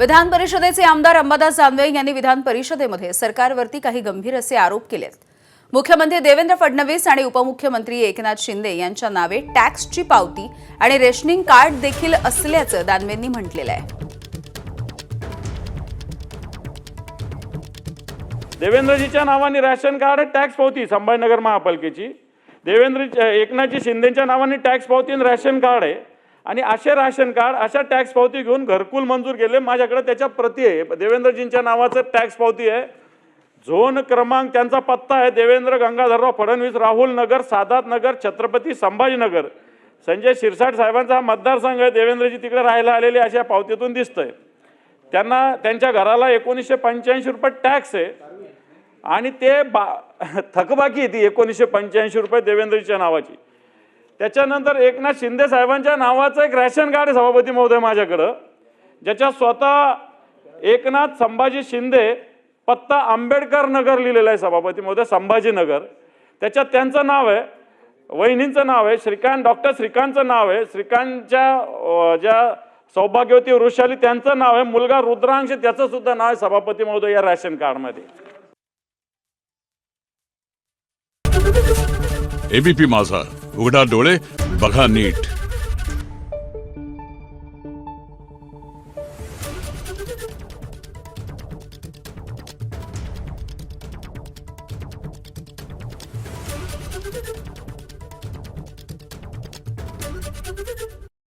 विधान परिषदेचे आमदार अंबादास दानवे यांनी विधान परिषदेमध्ये सरकारवरती काही गंभीर असे आरोप केलेत। मुख्यमंत्री देवेंद्र फडणवीस आणि उपमुख्यमंत्री एकनाथ शिंदे यांच्या नावे टॅक्सची पावती आणि रेशनिंग कार्ड देखील असल्याचं दानवेंनी म्हटलेलं आहे। देवेंद्रजीच्या नावाने राशन कार्ड, टॅक्स पावती संभाजीनगर महापालिकेची, एकनाथजी शिंदेच्या नावाने टॅक्स पावती आणि राशन कार्ड आहे आणि असे राशन कार्ड अशा टॅक्स पावती घेऊन घरकुल मंजूर केले। माझ्याकडे त्याच्या प्रती आहे। देवेंद्रजींच्या नावाचं टॅक्स पावती आहे, झोन क्रमांक त्यांचा पत्ता आहे देवेंद्र गंगाधरराव फडणवीस, राहुल नगर, सादात नगर, छत्रपती संभाजीनगर। संजय शिरसाट साहेबांचा हा मतदारसंघ आहे। देवेंद्रजी तिकडे राहायला आलेले अशा पावतीतून दिसतंय। त्यांना त्यांच्या घराला 1985 रुपये टॅक्स आहे आणि ते थकबाकी ती 1985 रुपये देवेंद्रजीच्या नावाची। त्याच्यानंतर एकनाथ शिंदे साहेबांच्या नावाचं एक रॅशन कार्ड आहे सभापती महोदय माझ्याकडं, ज्याच्यात स्वतः एकनाथ संभाजी शिंदे, पत्ता आंबेडकर नगर लिहिलेला आहे सभापती महोदय, संभाजीनगर। त्याच्यात त्यांचं नाव आहे, वहिनींचं नाव आहे श्रीकांत, डॉक्टर श्रीकांतचं नाव आहे, श्रीकांतच्या ज्या सौभाग्यवती वृषाली त्यांचं नाव आहे, मुलगा रुद्रांश त्याचं सुद्धा नाव आहे सभापती महोदय या रॅशन कार्डमध्ये। एबीपी माझा, उघडा डोळे बघा नीट।